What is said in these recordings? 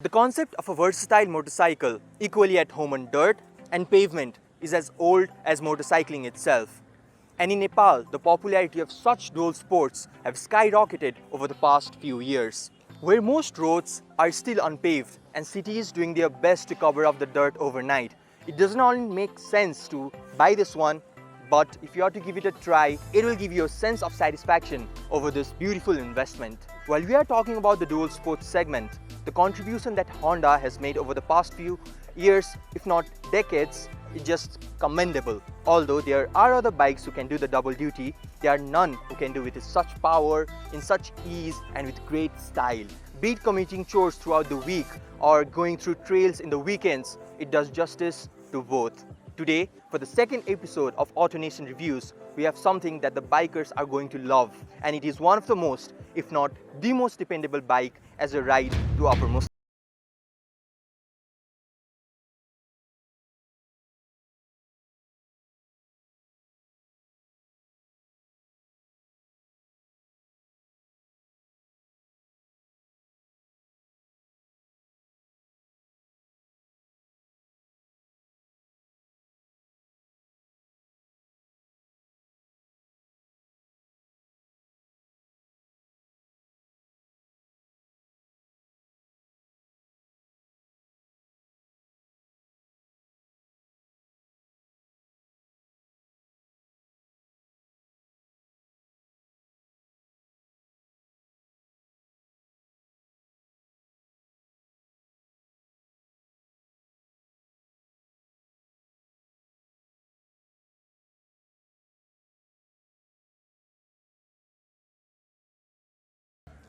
The concept of a versatile motorcycle equally at home on dirt and pavement is as old as motorcycling itself. And in Nepal, the popularity of such dual sports have skyrocketed over the past few years. Where most roads are still unpaved and cities doing their best to cover up the dirt overnight, it doesn't only make sense to buy this one, but if you are to give it a try, it will give you a sense of satisfaction over this beautiful investment. While we are talking about the dual sports segment, the contribution that Honda has made over the past few years, if not decades, is just commendable. Although there are other bikes who can do the double duty, there are none who can do it with such power, in such ease and with great style. Be it commuting chores throughout the week or going through trails in the weekends, it does justice to both. Today, for the second episode of Autonation Reviews, we have something that the bikers are going to love, and it is one of the most, if not the most dependable bike as a ride to uppermost.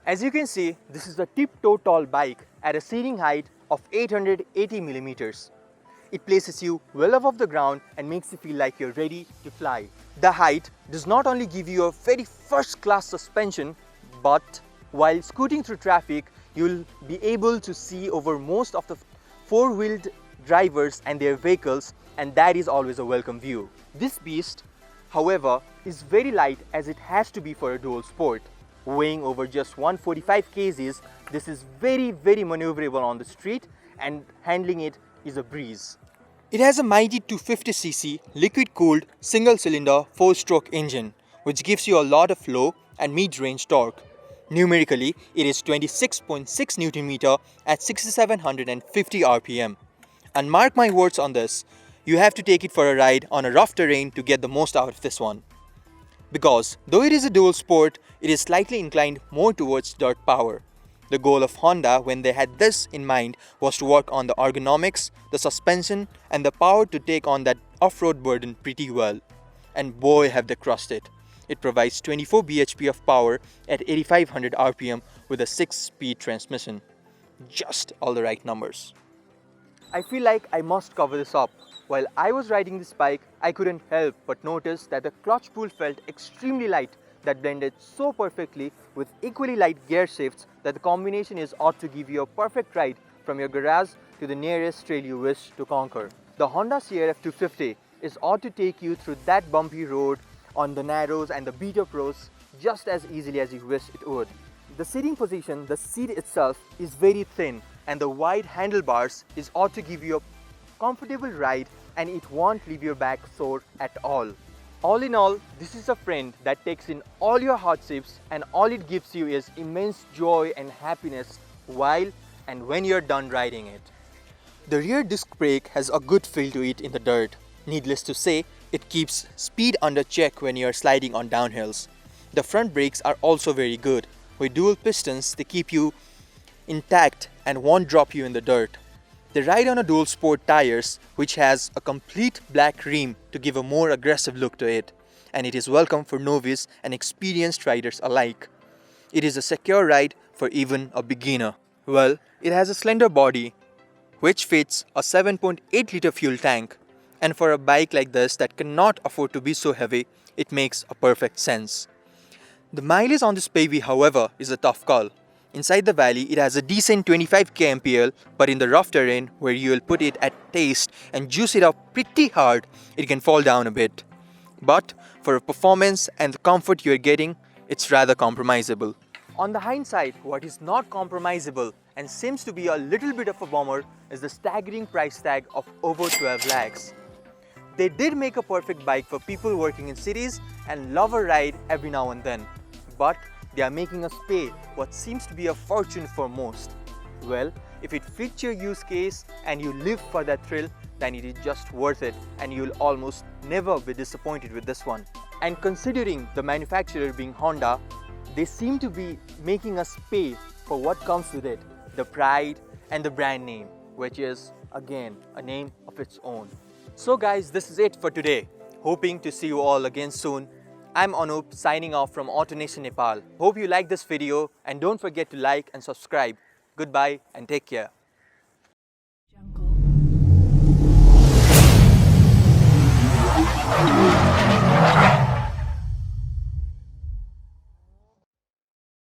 As you can see, this is a tip-toe tall bike at a seating height of 880 millimeters. It places you well above the ground and makes you feel like you're ready to fly. The height does not only give you a very first-class suspension, but while scooting through traffic, you'll be able to see over most of the four-wheeled drivers and their vehicles, and that is always a welcome view. This beast, however, is very light as it has to be for a dual sport. Weighing over just 145 kgs, this is very maneuverable on the street, and handling it is a breeze. It has a mighty 250cc liquid-cooled single-cylinder 4-stroke engine, which gives you a lot of low and mid-range torque. Numerically, it is 26.6 Nm at 6750 rpm. And mark my words on this, you have to take it for a ride on a rough terrain to get the most out of this one. Because though it is a dual sport, it is slightly inclined more towards dirt power. The goal of Honda when they had this in mind was to work on the ergonomics, the suspension and the power to take on that off-road burden pretty well. And boy have they crushed it. It provides 24 bhp of power at 8500 rpm with a 6-speed transmission. Just all the right numbers. I feel like I must cover this up. While I was riding this bike, I couldn't help but notice that the clutch pull felt extremely light, that blended so perfectly with equally light gear shifts that the combination is ought to give you a perfect ride from your garage to the nearest trail you wish to conquer. The Honda CRF 250 is ought to take you through that bumpy road on the narrows and the beat-up roads just as easily as you wish it would. The seating position, the seat itself is very thin, and the wide handlebars is ought to give you a comfortable ride, and it won't leave your back sore at all. All in all, this is a friend that takes in all your hardships, and all it gives you is immense joy and happiness while and when you're done riding it. The rear disc brake has a good feel to it in the dirt. Needless to say, it keeps speed under check when you're sliding on downhills. The front brakes are also very good. With dual pistons, they keep you intact and won't drop you in the dirt. They ride on a dual sport tires which has a complete black rim to give a more aggressive look to it, and it is welcome for novice and experienced riders alike. It is a secure ride for even a beginner. Well, it has a slender body which fits a 7.8 liter fuel tank, and for a bike like this that cannot afford to be so heavy, it makes a perfect sense. The mileage on this baby, however, is a tough call. Inside the valley, it has a decent 25 kmpl, but in the rough terrain where you will put it at taste and juice it up pretty hard, it can fall down a bit. But for performance and the comfort you are getting, it's rather compromisable. On the hindsight, what is not compromisable and seems to be a little bit of a bomber is the staggering price tag of over 12 lakhs. They did make a perfect bike for people working in cities and love a ride every now and then, but they are making us pay what seems to be a fortune for most. Well, if it fits your use case and you live for that thrill, then it is just worth it and you'll almost never be disappointed with this one. And considering the manufacturer being Honda, they seem to be making us pay for what comes with it, the pride and the brand name, which is again a name of its own. So guys, this is it for today. Hoping to see you all again soon. I'm Anup signing off from Autonation Nepal. Hope you liked this video and don't forget to like and subscribe. Goodbye and take care. Jungle.